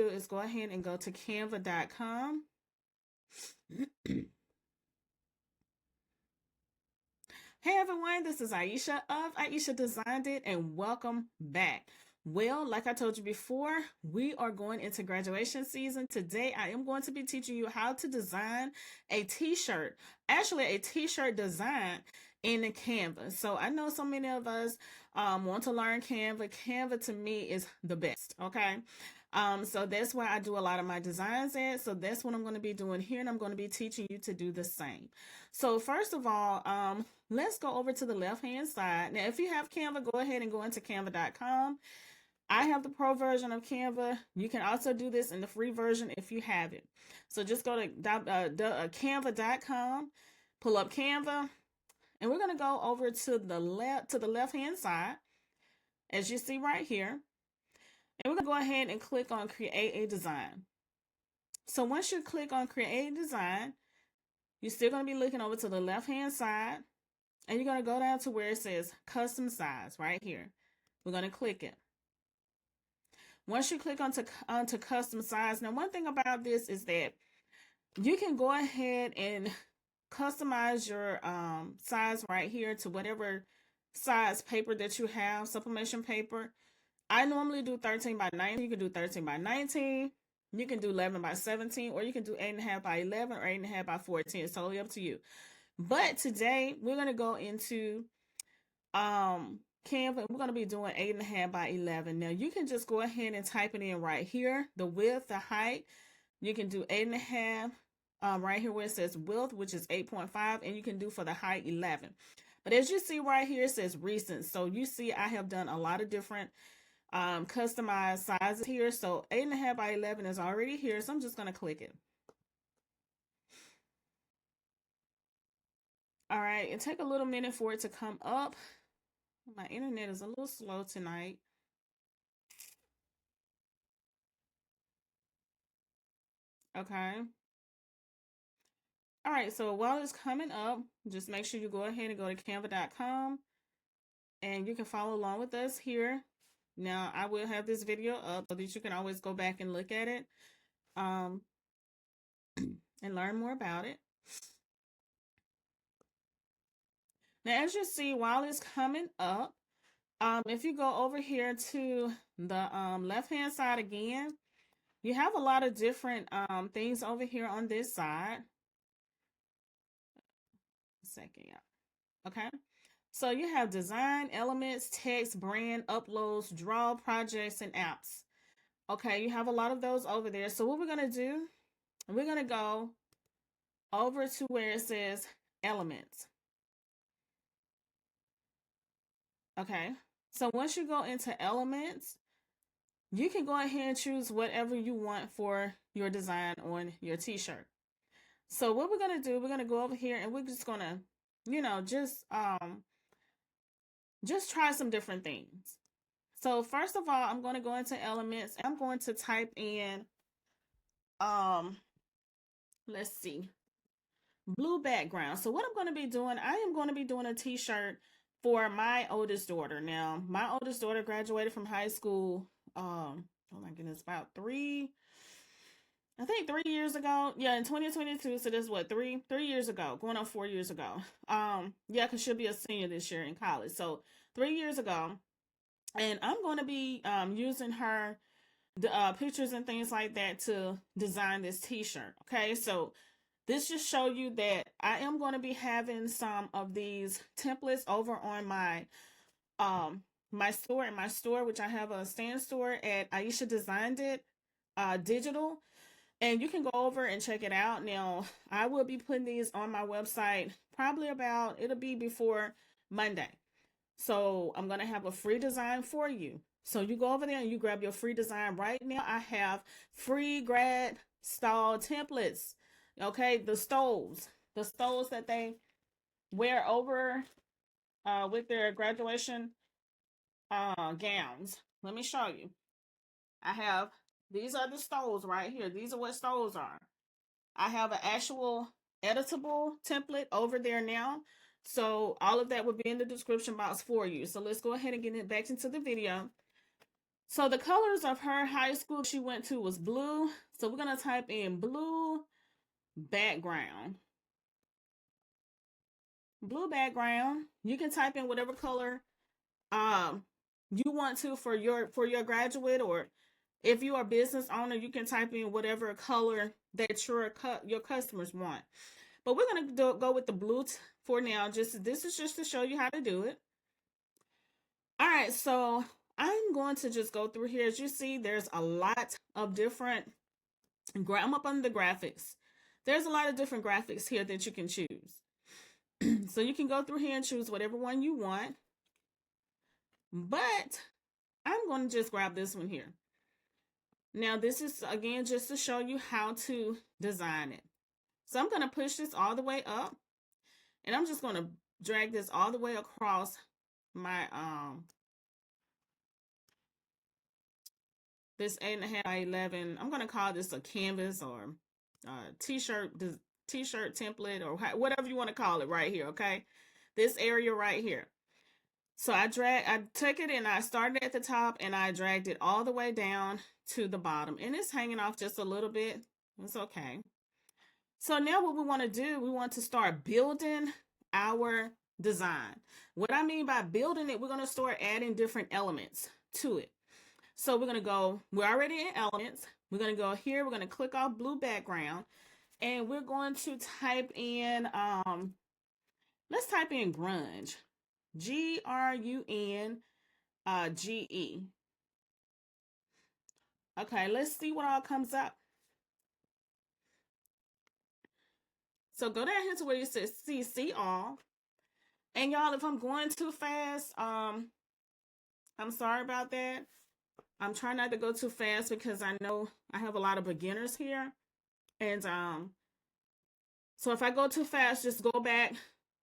do is go ahead and go to canva.com. Hey everyone, this is Ieasha of Ieasha Designed It, and welcome back. Well, like I told you before, we are going into graduation season. Today, I am going to be teaching you how to design a t-shirt, actually a t-shirt design in Canva. So I know so many of us want to learn Canva. Canva to me is the best, okay? So that's why I do a lot of my designs at. So that's what I'm going to be doing here, and I'm going to be teaching you to do the same. So first of all, let's go over to the left-hand side. Now, if you have Canva, go ahead and go into canva.com. I have the pro version of Canva. You can also do this in the free version if you have it. So just go to canva.com, pull up Canva, and we're going to go over to the left-hand side, as you see right here. And we're going to go ahead and click on Create a Design. So once you click on Create a Design, you're still going to be looking over to the left-hand side, and you're going to go down to where it says Custom Size right here. We're going to click it. Once you click onto Custom Size, now one thing about this is that you can go ahead and customize your size right here to whatever size paper that you have, sublimation paper. I normally do 13 by 19. You can do 13 by 19. You can do 11 by 17, or you can do 8.5 by 11 or 8.5 by 14. It's totally up to you. But today we're going to go into Canva. We're going to be doing 8.5 by 11. Now you can just go ahead and type it in right here. The width, the height. You can do 8.5 right here where it says width, which is 8.5, and you can do for the height 11. But as you see right here, it says recent. So you see I have done a lot of different customized sizes here. So 8.5 by 11 is already here, so I'm just going to click it. All right, it take a little minute for it to come up. My internet is a little slow tonight. Okay. All right, so while it's coming up, just make sure you go ahead and go to canva.com, and you can follow along with us here. Now, I will have this video up so that you can always go back and look at it and learn more about it. Now, as you see, while it's coming up, if you go over here to the left-hand side again, you have a lot of different things over here on this side. Second, yeah. Okay. So you have design, elements, text, brand, uploads, draw, projects, and apps. Okay, you have a lot of those over there. So what we're going to do, we're going to go over to where it says elements. Okay, so once you go into elements, you can go ahead and choose whatever you want for your design on your t-shirt. So what we're going to do, we're going to go over here and we're just going to, you know, just try some different things. So first of all, I'm going to go into elements. I'm going to type in, let's see, blue background. So what I'm going to be doing, I am going to be doing a t-shirt for my oldest daughter. Now, my oldest daughter graduated from high school, oh my goodness, about 3 years ago. Yeah, in 2022. So this is what, three years ago, going on 4 years ago. Yeah, because she'll be a senior this year in college. So 3 years ago. And I'm going to be using her pictures and things like that to design this t-shirt. Okay, so this just show you that I am going to be having some of these templates over on my my store, which I have a stand store at Ieasha Designed It digital, and you can go over and check it out. Now I will be putting these on my website probably it'll be before Monday. So I'm going to have a free design for you. So you go over there and you grab your free design. Right now I have free grad style templates. Okay, the stoles that they wear over with their graduation gowns. Let me show you. These are the stoles right here. These are what stoles are. I have an actual editable template over there now. So all of that will be in the description box for you. So let's go ahead and get it back into the video. So the colors of her high school she went to was blue. So we're going to type in blue background. Blue background. You can type in whatever color um you want to for your graduate, or if you are a business owner, you can type in whatever color that your customers want. But we're going to go with the blue for now. This is just to show you how to do it. All right, so I'm going to just go through here. As you see, there's a lot of different, I'm up under the graphics. There's a lot of different graphics here that you can choose. So you can go through here and choose whatever one you want. But I'm going to just grab this one here. Now, this is, again, just to show you how to design it. So I'm going to push this all the way up. And I'm just going to drag this all the way across my this 8.5 by 11. I'm going to call this a canvas or t-shirt template, or whatever you want to call it right here, okay? This area right here. So I took it and I started at the top and I dragged it all the way down to the bottom. And it's hanging off just a little bit. It's okay. So now what we want to do, we want to start building our design. What I mean by building it, we're going to start adding different elements to it. So we're going to go, we're already in elements. We're going to go here. We're going to click off blue background. And we're going to type in, let's type in grunge. Grunge. Okay, let's see what all comes up. So go down here to where you says see all. And y'all, if I'm going too fast, I'm sorry about that. I'm trying not to go too fast because I know I have a lot of beginners here. And so if I go too fast, just go back,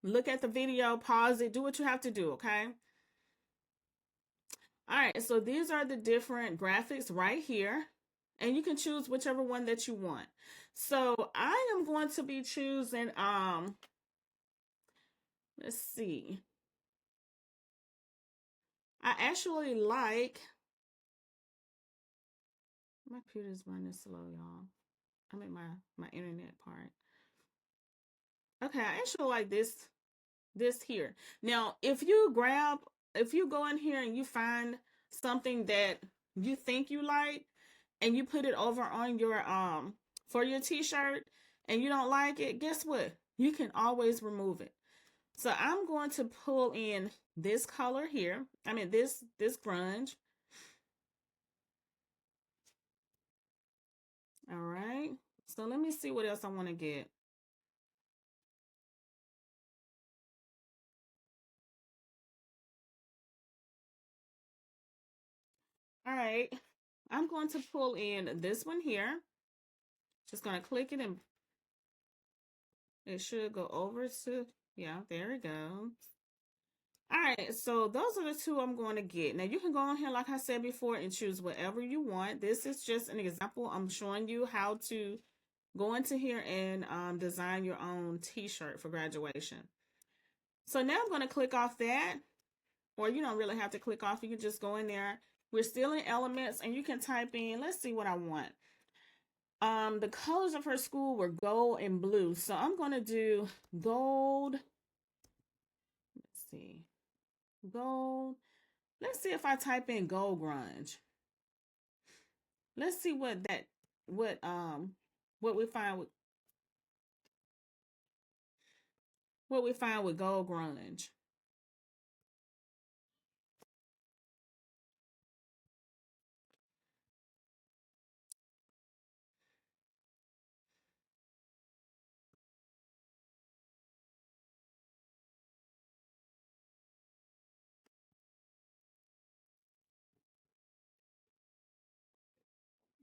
look at the video, pause it, do what you have to do, okay? All right, so these are the different graphics right here. And you can choose whichever one that you want. So I am going to be choosing, let's see. I actually like, my computer's running slow, y'all. I mean my internet part. Okay, I actually like this here. Now, if you go in here and you find something that you think you like and you put it over on your for your t-shirt and you don't like it, guess what? You can always remove it. So I'm going to pull in this color here. I mean this grunge. All right. So let me see what else I want to get. All right. I'm going to pull in this one here. Just going to click it and it should go over to, yeah, there we go. All right, so those are the two I'm going to get. Now you can go on here, like I said before, and choose whatever you want. This is just an example. I'm showing you how to go into here and design your own t-shirt for graduation. So now I'm going to click off that, or you don't really have to click off. You can just go in there. We're still in elements, and you can type in, let's see what I want. The colors of her school were gold and blue. So I'm going to do gold. Let's see. Gold. Let's see if I type in gold grunge. Let's see what we find with gold grunge.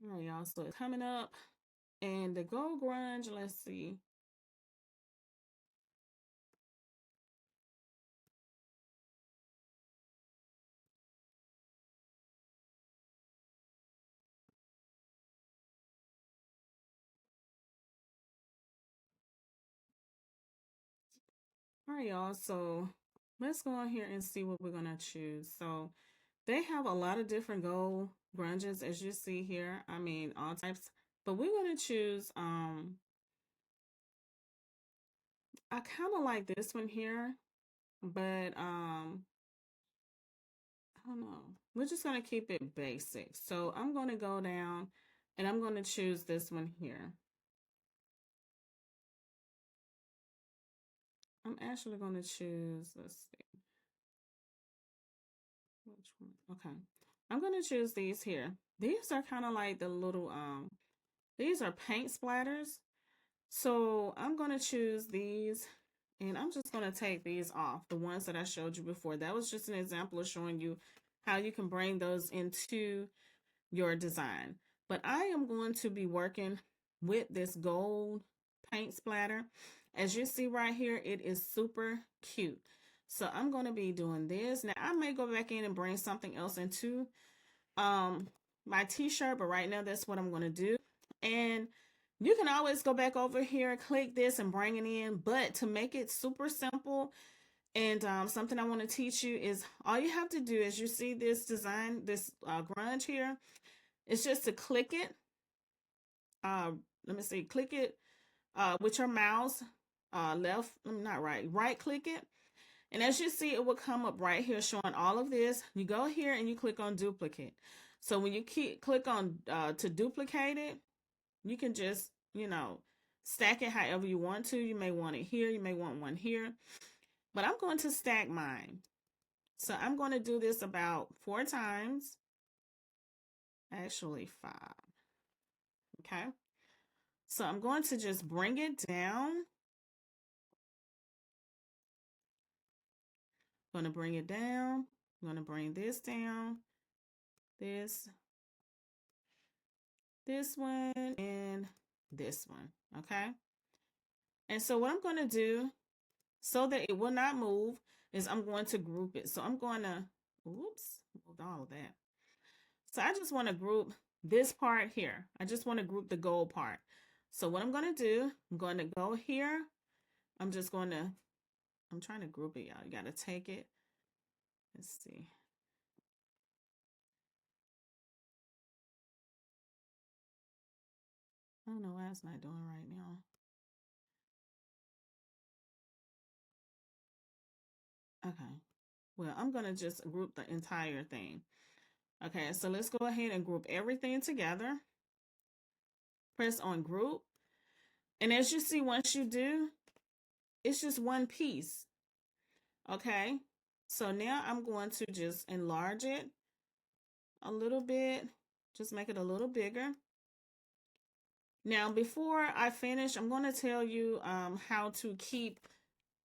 All right, y'all. So it's coming up, and the gold grunge. Let's see. All right, y'all. So let's go on here and see what we're gonna choose. So They have a lot of different gold grunges as you see here. I mean, all types. But we're gonna choose I kind of like this one here, but I don't know. We're just gonna keep it basic. So I'm gonna go down and I'm gonna choose this one here. I'm actually gonna choose, let's see, which one? Okay. I'm gonna choose these here. These are kind of like the little these are paint splatters. So I'm gonna choose these and I'm just gonna take these off, the ones that I showed you before. That was just an example of showing you how you can bring those into your design. But I am going to be working with this gold paint splatter. As you see right here, it is super cute. So I'm going to be doing this. Now I may go back in and bring something else into my t-shirt, but right now that's what I'm going to do. And you can always go back over here, click this and bring it in. But to make it super simple, and something I want to teach you is all you have to do is you see this design, this grunge here, it's just to click it. Let me see, click it with your mouse, left, not right, right click it. And as you see, it will come up right here showing all of this. You go here and you click on duplicate. So when you click on to duplicate it, you can just, stack it however you want to. You may want it here. You may want one here. But I'm going to stack mine. So I'm going to do this about 4 times. Actually 5. Okay. So I'm going to just bring it down. I'm going to bring it down. I'm going to bring this down. This one, and this one. Okay. And so what I'm going to do so that it will not move is I'm going to group it. So I'm going to, oops, moved all of that. So I just want to group this part here. I just want to group the gold part. So what I'm going to do, I'm going to go here. I'm trying to group it, y'all. You got to take it. Let's see. I don't know why it's not doing right now. Okay. Well, I'm going to just group the entire thing. Okay, so let's go ahead and group everything together. Press on group. And as you see, once you do, it's just one piece. Okay. So now I'm going to just enlarge it a little bit. Just make it a little bigger. Now, before I finish, I'm going to tell you how to keep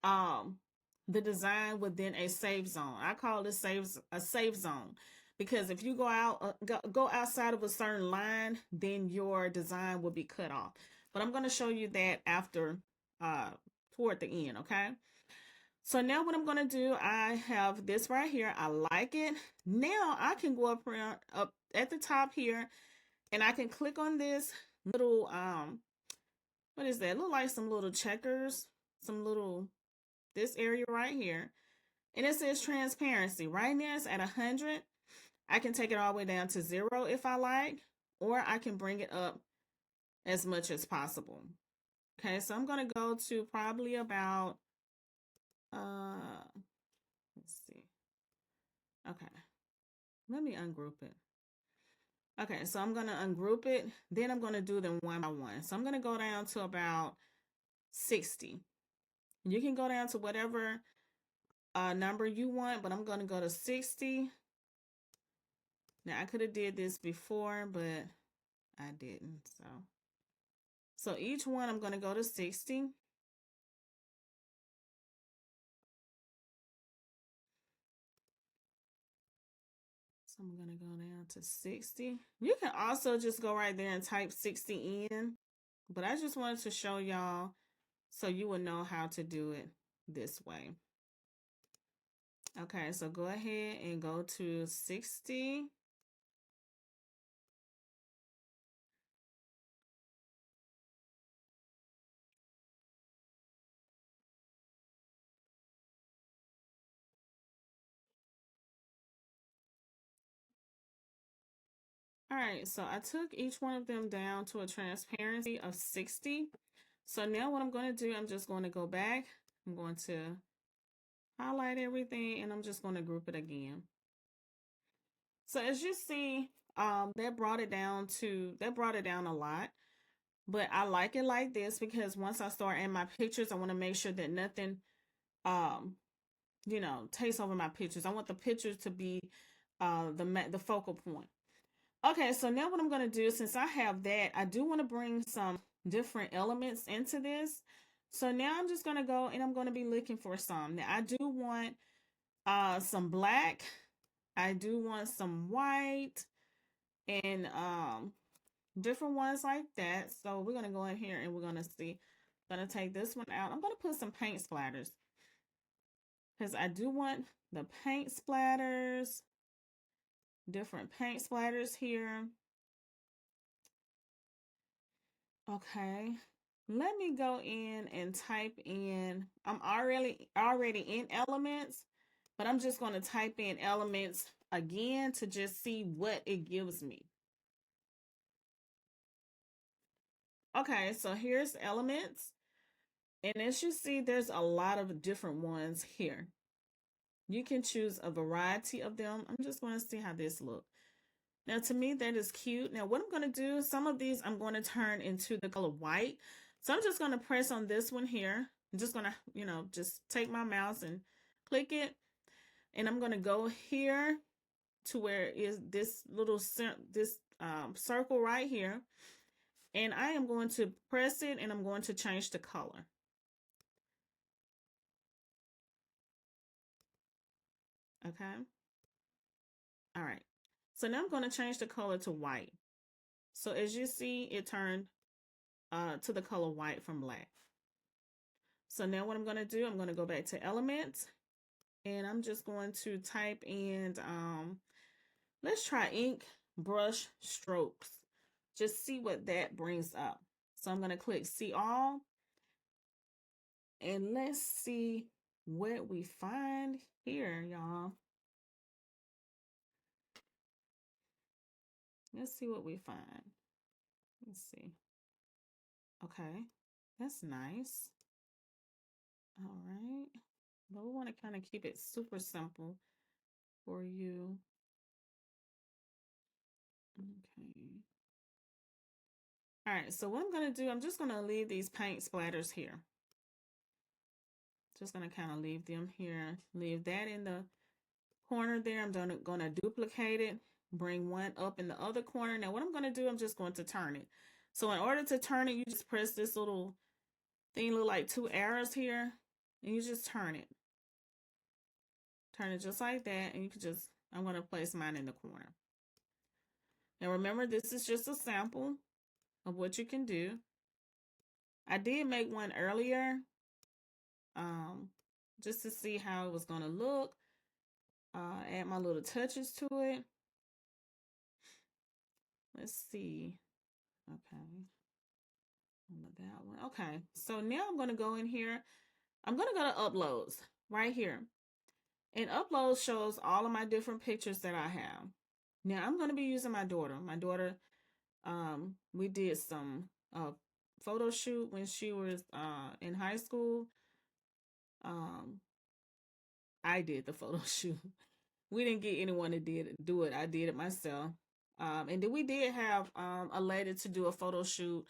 the design within a safe zone. I call this a safe zone because if you go outside of a certain line, then your design will be cut off. But I'm going to show you that after toward the end. Okay. So now what I'm going to do, I have this right here. I like it. Now I can go up at the top here and I can click on this little what is that? Look like some little checkers, some little, this area right here. And it says transparency. Right now it's at 100. I can take it all the way down to 0 if I like, or I can bring it up as much as possible. Okay, so I'm going to go to probably about, let's see. Okay, let me ungroup it. Okay, so I'm going to ungroup it. Then I'm going to do them one by one. So I'm going to go down to about 60. You can go down to whatever number you want, but I'm going to go to 60. Now I could have did this before, but I didn't. So each one I'm going to go to 60. So I'm going to go down to 60. You can also just go right there and type 60 in, but I just wanted to show y'all so you would know how to do it this way. Okay, so go ahead and go to 60. All right, so I took each one of them down to a transparency of 60. So now what I'm going to do, I'm just going to go back. I'm going to highlight everything and I'm just going to group it again. So as you see, that brought it down a lot. But I like it like this because once I start in my pictures, I want to make sure that nothing, um, takes over my pictures. I want the pictures to be the focal point. Okay, so now what I'm going to do, since I have that, I do want to bring some different elements into this. So now I'm just going to go and I'm going to be looking for some. Now I do want some black. I do want some white and different ones like that. So we're going to go in here and we're going to see. I'm going to take this one out. I'm going to put some paint splatters because I do want the paint splatters, different paint splatters here. Okay, let me go in and type in, I'm already in elements, but I'm just going to type in elements again to just see what it gives me. Okay, so here's elements. And as you see, there's a lot of different ones here. You can choose a variety of them. I'm just going to see how this looks. Now, to me, that is cute. Now, what I'm going to do, some of these I'm going to turn into the color white. So I'm just going to press on this one here. I'm just going to, just take my mouse and click it. And I'm going to go here to where is this little circle right here. And I am going to press it and I'm going to change the color. Okay. All right. So now I'm going to change the color to white. So as you see, it turned to the color white from black. So now what I'm going to do, I'm going to go back to elements and I'm just going to type in, let's try ink brush strokes. Just see what that brings up. So I'm going to click see all and let's see what we find here, y'all. Let's see what we find. Let's see. Okay, that's nice. All right, but we want to kind of keep it super simple for you. Okay. All right, so what I'm going to do, I'm just going to leave these paint splatters here. Just going to kind of leave them here. Leave that in the corner there. I'm going to duplicate it. Bring one up in the other corner. Now what I'm going to do, I'm just going to turn it. So in order to turn it, you just press this little thing, look like two arrows here. And you just turn it. Turn it just like that. And you can just, I'm going to place mine in the corner. Now remember, this is just a sample of what you can do. I did make one earlier just to see how it was going to look. Add my little touches to it. Let's see. Okay. That one. Okay. So now I'm going to go in here. I'm going to go to uploads right here. And uploads shows all of my different pictures that I have. Now I'm going to be using my daughter. My daughter, we did some photo shoot when she was in high school. I did the photo shoot. We didn't get anyone to do it. I did it myself. And then we did have a lady to do a photo shoot,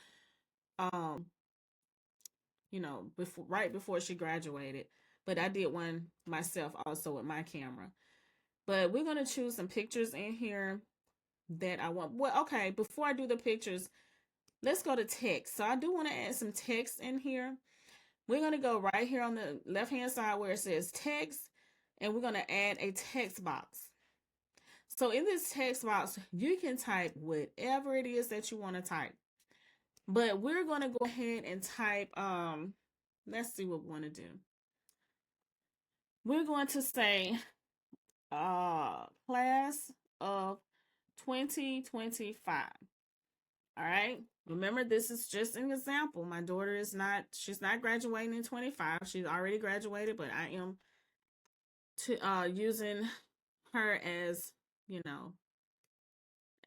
right before she graduated. But I did one myself also with my camera. But we're going to choose some pictures in here that I want. Well, okay, before I do the pictures, let's go to text. So I do want to add some text in here. We're going to go right here on the left-hand side where it says text, and we're going to add a text box. So in this text box, you can type whatever it is that you want to type. But we're going to go ahead and type, let's see what we want to do. We're going to say class of 2025. All right. Remember, this is just an example. My daughter she's not graduating in 25. She's already graduated, but I am using her as,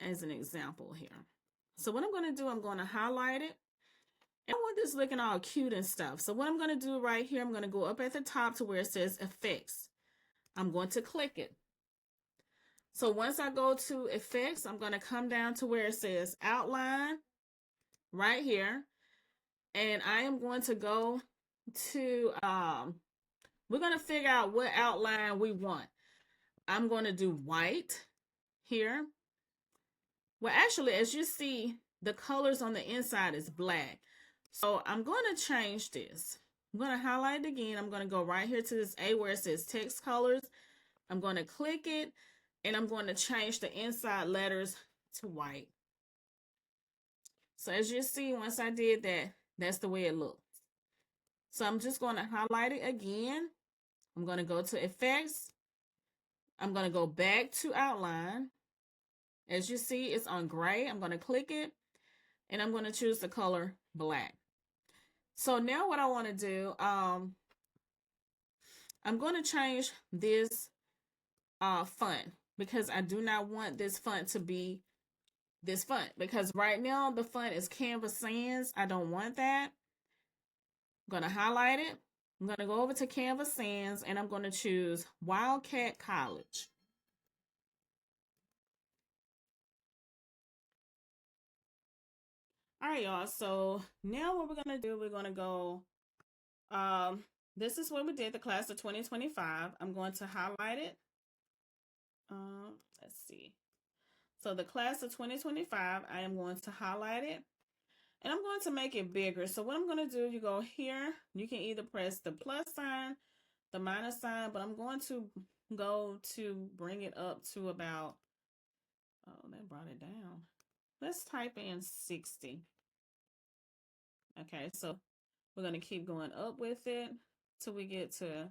as an example here. So what I'm going to do, I'm going to highlight it. And I want this looking all cute and stuff. So what I'm going to do right here, I'm going to go up at the top to where it says effects. I'm going to click it. So once I go to effects, I'm going to come down to where it says outline right here. And I am going to go to, we're going to figure out what outline we want. I'm going to do white here. Well, actually, as you see, the colors on the inside is black. So I'm going to change this. I'm going to highlight it again. I'm going to go right here to this A where it says text colors. I'm going to click it, and I'm going to change the inside letters to white. So as you see, once I did that, that's the way it looks. So I'm just going to highlight it again. I'm going to go to effects. I'm going to go back to outline. As you see, it's on gray. I'm going to click it, and I'm going to choose the color black. So now what I want to do, I'm going to change this font, because I do not want this font to be this font, because right now the font is Canva Sans. I don't want that. I'm going to highlight it. I'm going to go over to Canva Sans, and I'm going to choose Wildcat College. All right, y'all. So now what we're going to do, we're going to go, this is what we did, the class of 2025. I'm going to highlight it. Let's see. So the class of 2025, I am going to highlight it, and I'm going to make it bigger. So what I'm going to do, you go here, you can either press the plus sign, the minus sign, but I'm going to go to bring it up to about, oh, that brought it down. Let's type in 60. Okay, so we're going to keep going up with it till we get to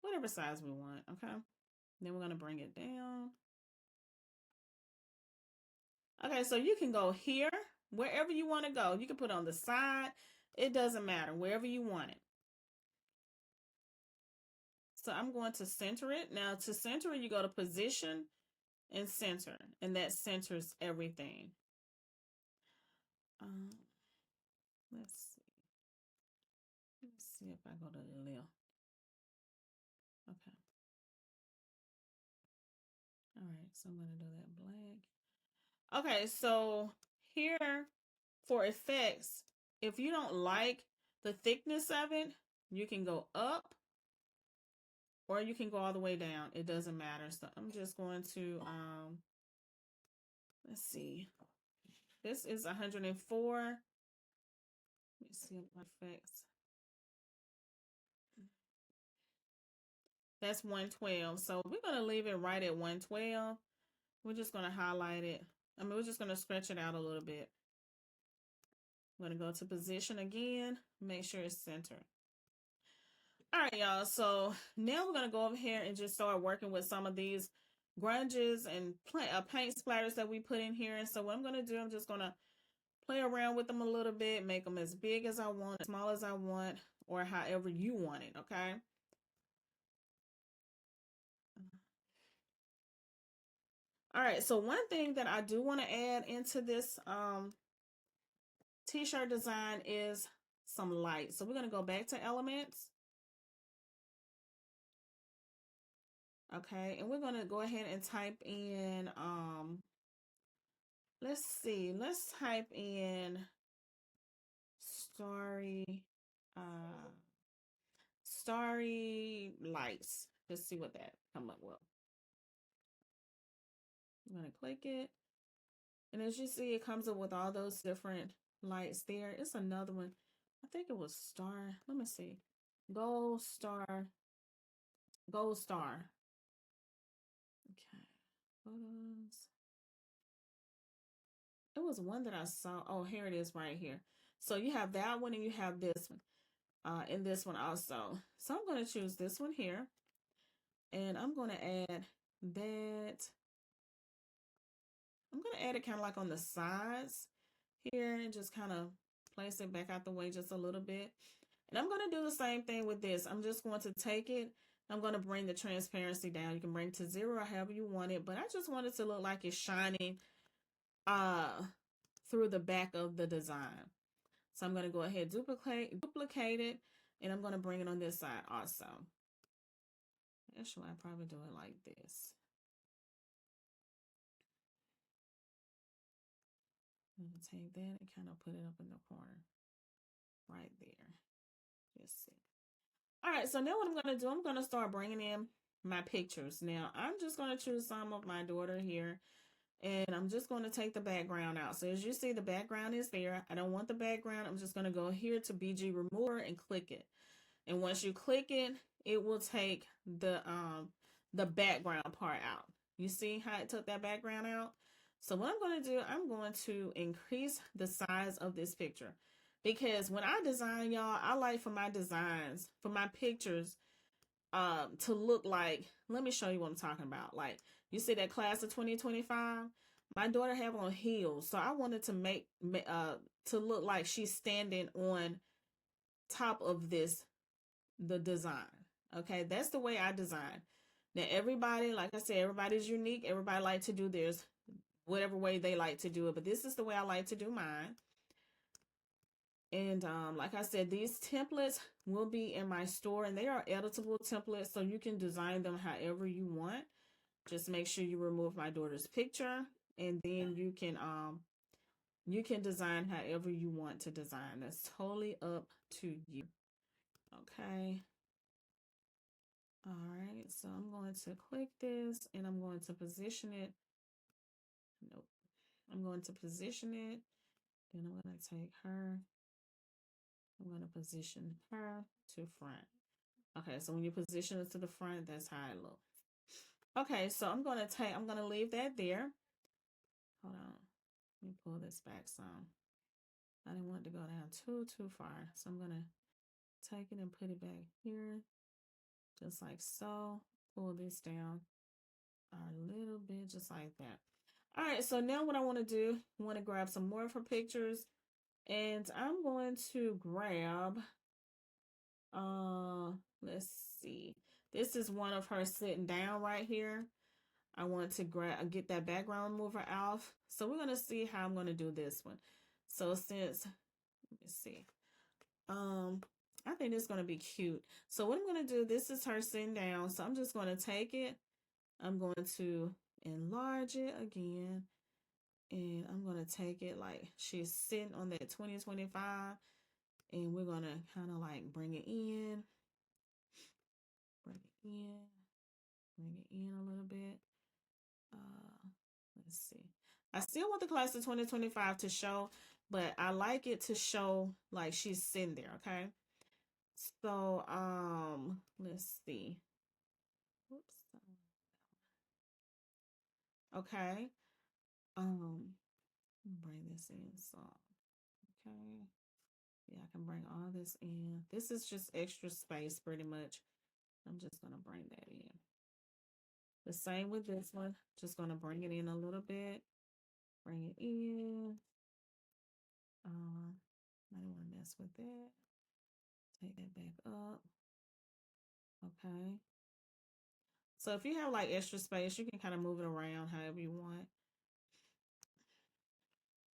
whatever size we want, okay? Then we're going to bring it down. Okay, so you can go here, wherever you want to go. You can put it on the side. It doesn't matter, wherever you want it. So I'm going to center it. Now to center it, you go to position and center, and that centers everything. Let's see. Let's see if I go to the left. Okay. All right, so I'm going to do that black. Okay, so here for effects, if you don't like the thickness of it, you can go up or you can go all the way down. It doesn't matter. So I'm just going to, let's see. This is 104. Let me see what effects. That's 112. So we're going to leave it right at 112. We're just going to highlight it. We're just going to stretch it out a little bit. I'm going to go to position again, make sure it's centered. All right, y'all. So now we're going to go over here and just start working with some of these grunges and paint splatters that we put in here. And so what I'm going to do, I'm just going to play around with them a little bit, make them as big as I want, as small as I want, or however you want it, okay? All right, so one thing that I do want to add into this t-shirt design is some light. So we're going to go back to elements. Okay, and we're going to go ahead and type in, let's see, let's type in starry lights. Let's see what that come up with. I'm going to click it. And as you see, it comes up with all those different lights there. It's another one. I think it was star. Let me see. Gold star. Gold star. Okay. Photos. It was one that I saw. Oh, here it is right here. So you have that one and you have this one. And this one also. So I'm going to choose this one here. And I'm going to add that. I'm going to add it kind of like on the sides here and just kind of place it back out the way just a little bit. And I'm going to do the same thing with this. I'm just going to take it. I'm going to bring the transparency down. You can bring it to 0 or however you want it, but I just want it to look like it's shining uh, through the back of the design. So I'm going to go ahead, duplicate it, and I'm going to bring it on this side also. Actually, I probably do it like this. I'm going to take that and kind of put it up in the corner right there. Just see. All right, so now what I'm going to do, I'm going to start bringing in my pictures. Now, I'm just going to choose some of my daughter here, and I'm just going to take the background out. So as you see, the background is there. I don't want the background. I'm just going to go here to BG Remover and click it. And once you click it, it will take the background part out. You see how it took that background out? So what I'm going to do, I'm going to increase the size of this picture. Because when I design, y'all, I like for my designs, for my pictures, to look like, let me show you what I'm talking about. Like, you see that class of 2025? My daughter have on heels. So I wanted to make, to look like she's standing on top of the design. Okay, that's the way I design. Now everybody, like I said, everybody's unique. Everybody like to do theirs whatever way they like to do it, but this is the way I like to do mine. And like I said, these templates will be in my store, and they are editable templates, so you can design them however you want. Just make sure you remove my daughter's picture, and then you can design however you want to design. That's totally up to you. Okay. All right, so I'm going to click this and I'm going to position it. Nope. I'm going to position it. Then I'm going to take her. I'm going to position her to front. Okay, so when you position it to the front, that's how it looks. Okay, so I'm going to leave that there. Hold on. Let me pull this back some. I didn't want it to go down too far. So I'm going to take it and put it back here. Just like so. Pull this down a little bit, just like that. All right, so now what I want to do, I want to grab some more of her pictures, and I'm going to grab, let's see. This is one of her sitting down right here. I want to get that background remover off. So we're going to see how I'm going to do this one. So since, let me see. I think it's going to be cute. So what I'm going to do, this is her sitting down. So I'm just going to take it. I'm going to enlarge it again. And I'm going to take it like she's sitting on that 2025. And we're going to kind of like bring it in. Bring it in. Bring it in a little bit. Let's see. I still want the class of 2025 to show, but I like it to show like she's sitting there, okay? So, let's see. Whoops. Okay. Bring this in so, okay. Yeah, I can bring all this in. This is just extra space pretty much. I'm just going to bring that in. The same with this one. Just going to bring it in a little bit. Bring it in. I don't want to mess with that. Take that back up. Okay. So if you have like extra space, you can kind of move it around however you want.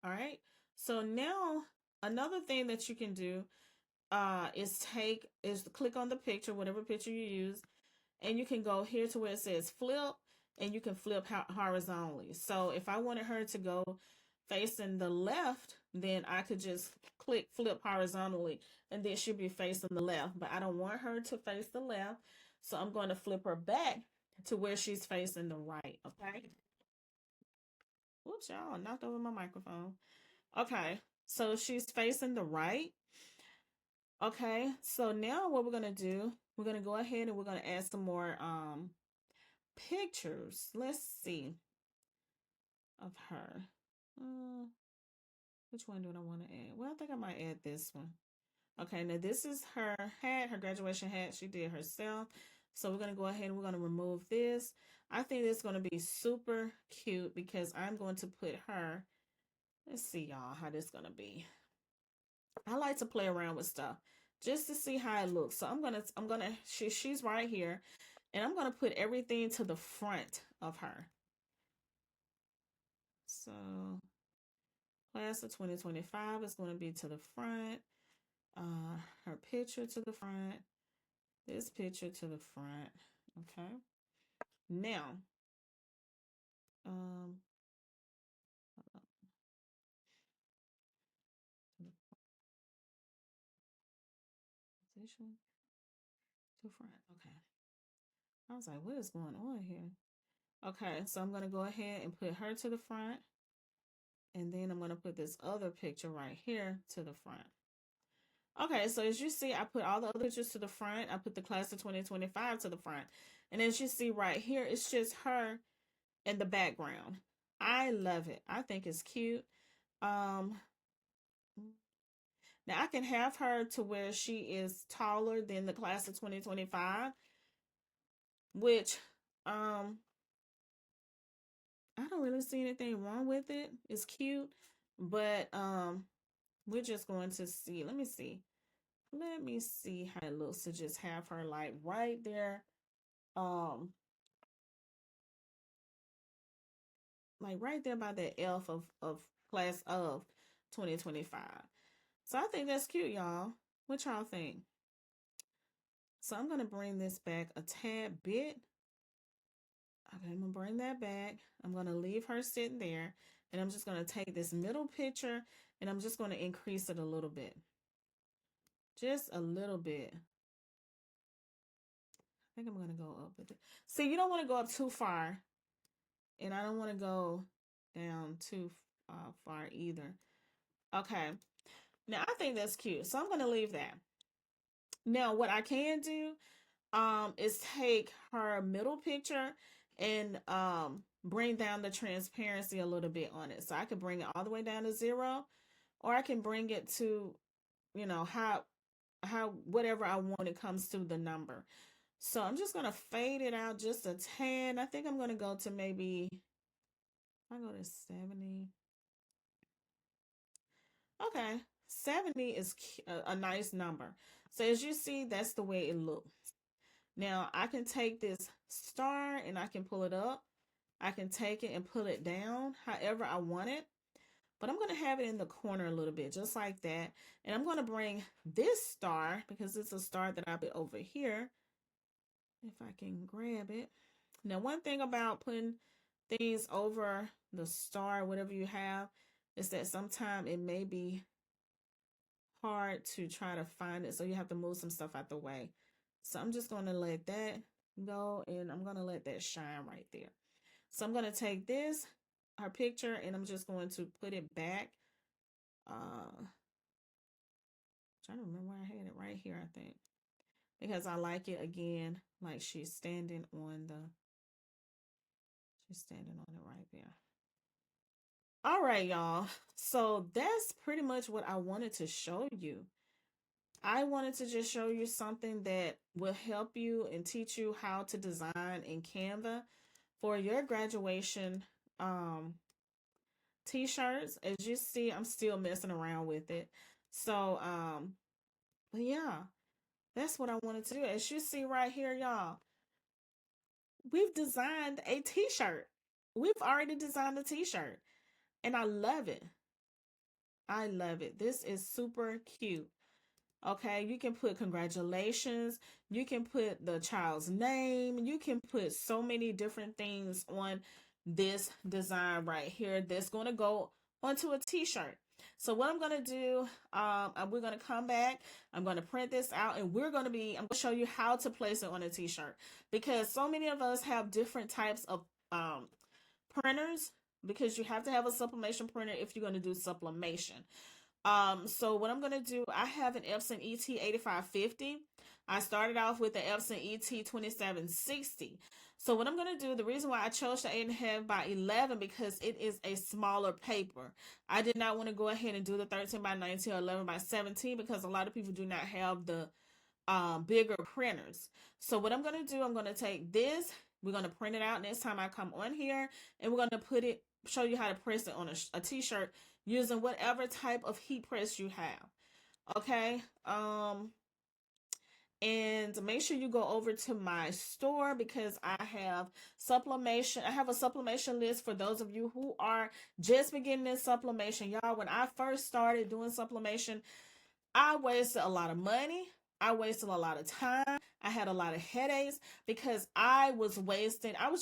All right. So now another thing that you can do is click on the picture, whatever picture you use, and you can go here to where it says flip, and you can flip horizontally. So if I wanted her to go facing the left, then I could just click flip horizontally, and then she'll be facing the left. But I don't want her to face the left, so I'm going to flip her back to where she's facing the right. Okay. Whoops, y'all, I knocked over my microphone. Okay, so she's facing the right. Okay, so now what we're gonna do, we're gonna go ahead and we're gonna add some more pictures. Let's see of her. Which one do I want to add? Well, I think I might add this one. Okay, now this is her hat, her graduation hat she did herself. So we're gonna go ahead and we're gonna remove this. I think it's gonna be super cute because I'm going to put her. Let's see, y'all, how this gonna be. I like to play around with stuff just to see how it looks. So she's right here, and I'm gonna put everything to the front of her. So Class of 2025 is going to be to the front. Her picture to the front. This picture to the front. Okay. Now, position to front. Okay. I was like, what is going on here? Okay, so I'm going to go ahead and put her to the front. And then I'm going to put this other picture right here to the front. Okay, so as you see, I put all the other pictures to the front. I put the class of 2025 to the front. And as you see right here, it's just her in the background. I love it. I think it's cute. Now I can have her to where she is taller than the class of 2025, which I don't really see anything wrong with it. It's cute, but we're just going to see. Let me see how it looks to just have her like right there, like right there by that elf of class of 2025. So I think that's cute, y'all. What y'all think? So I'm going to bring this back a tad bit. Okay, I'm going to bring that back. I'm going to leave her sitting there. And I'm just going to take this middle picture and I'm just going to increase it a little bit. Just a little bit. I think I'm going to go up with it. See, you don't want to go up too far. And I don't want to go down too far either. Okay. Now, I think that's cute. So I'm going to leave that. Now, what I can do is take her middle picture and bring down the transparency a little bit on it. So I can bring it all the way down to 0, or I can bring it to, you know, how whatever I want it comes to the number. So I'm just going to fade it out just a tad. I think I'm going to go to maybe, I'll go to 70. Okay, 70 is a nice number. So as you see, that's the way it looks. Now I can take this star and I can pull it up. I can take it and pull it down however I want it. But I'm going to have it in the corner a little bit, just like that. And I'm going to bring this star, because it's a star that I put over here. If I can grab it. Now, one thing about putting things over the star, whatever you have, is that sometimes it may be hard to try to find it. So you have to move some stuff out the way. So I'm just going to let that go, and I'm going to let that shine right there. So I'm going to take this, our picture, and I'm just going to put it back. Trying to remember where I had it, right here, I think. Because I like it again, like she's standing on it right there. All right, y'all. So that's pretty much what I wanted to show you. I wanted to just show you something that will help you and teach you how to design in Canva for your graduation t-shirts. As you see, I'm still messing around with it. So, but yeah, that's what I wanted to do. As you see right here, y'all, we've designed a t-shirt. We've already designed a t-shirt, and I love it. I love it. This is super cute. Okay, you can put congratulations. You can put the child's name. You can put so many different things on this design right here that's going to go onto a t-shirt. So what I'm going to do, we're going to come back. I'm going to print this out, and I'm going to show you how to place it on a t-shirt, because so many of us have different types of printers, because you have to have a sublimation printer if you're going to do sublimation. So what I'm going to do, I have an Epson ET8550. I started off with the Epson ET2760. So what I'm going to do, the reason why I chose the 8.5 by 11, because it is a smaller paper. I did not want to go ahead and do the 13 by 19 or 11 by 17, because a lot of people do not have the bigger printers. So what I'm going to do, I'm going to take this, we're going to print it out next time I come on here, and we're going to show you how to press it on a t-shirt using whatever type of heat press you have. Okay. And make sure you go over to my store because I have sublimation. I have a sublimation list for those of you who are just beginning in sublimation. Y'all, when I first started doing sublimation, I wasted a lot of money. I wasted a lot of time. I had a lot of headaches because I was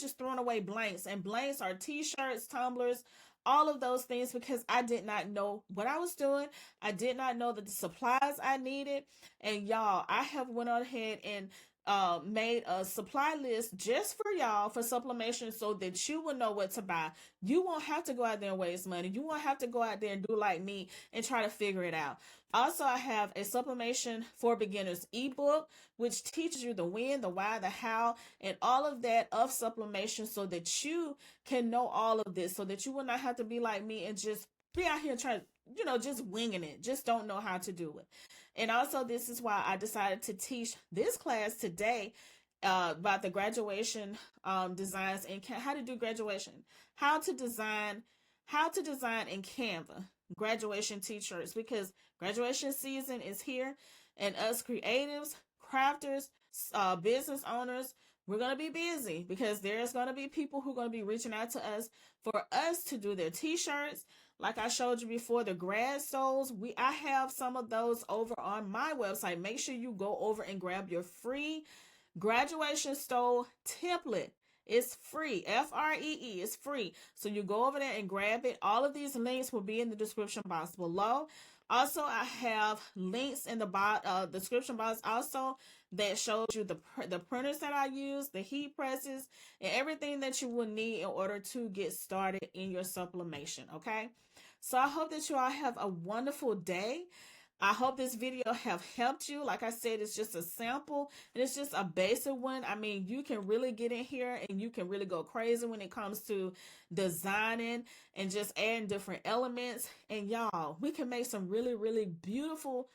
just throwing away blanks. And blanks are t-shirts, tumblers, all of those things because I did not know what I was doing. I did not know the supplies I needed. And y'all, I have went on ahead and made a supply list just for y'all for sublimation so that you will know what to buy. You won't have to go out there and waste money. You won't have to go out there and do like me and try to figure it out. Also, I have a Sublimation for Beginners ebook, which teaches you the when, the why, the how, and all of that of sublimation so that you can know all of this, so that you will not have to be like me and just be out here trying, just winging it. Just don't know how to do it. And also, this is why I decided to teach this class today about the graduation designs and how to do graduation, how to design in Canva graduation t-shirts, because graduation season is here, and us creatives, crafters, business owners, we're going to be busy because there's going to be people who are going to be reaching out to us for us to do their t-shirts. Like I showed you before, the grad stoles, I have some of those over on my website. Make sure you go over and grab your free Graduation Stole Template. It's free. Free. It's free. So you go over there and grab it. All of these links will be in the description box below. Also, I have links in the description box also that shows you the printers that I use, the heat presses, and everything that you will need in order to get started in your sublimation. Okay. So I hope that you all have a wonderful day. I hope this video have helped you. Like I said, it's just a sample and it's just a basic one. I mean, you can really get in here and you can really go crazy when it comes to designing and just adding different elements. And y'all, we can make some really, really beautiful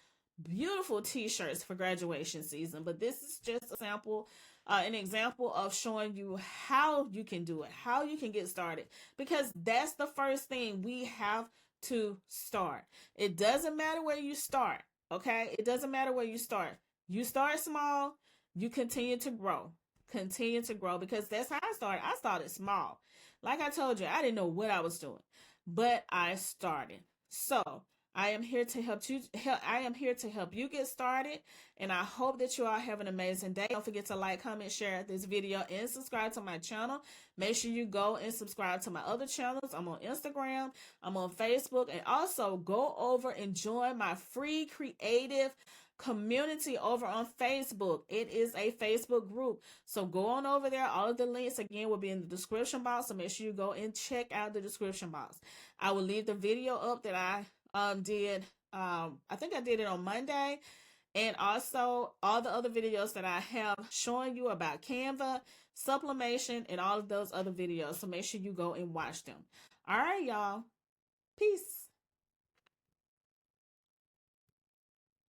t-shirts for graduation season. But this is just a sample, an example of showing you how you can do it, how you can get started, because that's the first thing we have to start. It doesn't matter where you start, okay? It doesn't matter where you start. You start small, you continue to grow. Continue to grow, because that's how I started. I started small. Like I told you, I didn't know what I was doing, but I started. So I am here to help you. I am here to help you get started, and I hope that you all have an amazing day. Don't forget to like, comment, share this video, and subscribe to my channel. Make sure you go and subscribe to my other channels. I'm on Instagram, I'm on Facebook, and also go over and join my free creative community over on Facebook. It is a Facebook group, so go on over there. All of the links again will be in the description box, so make sure you go and check out the description box. I will leave the video up that I I think I did it on Monday, and also all the other videos that I have showing you about Canva, sublimation, and all of those other videos. So make sure you go and watch them. All right, y'all. Peace.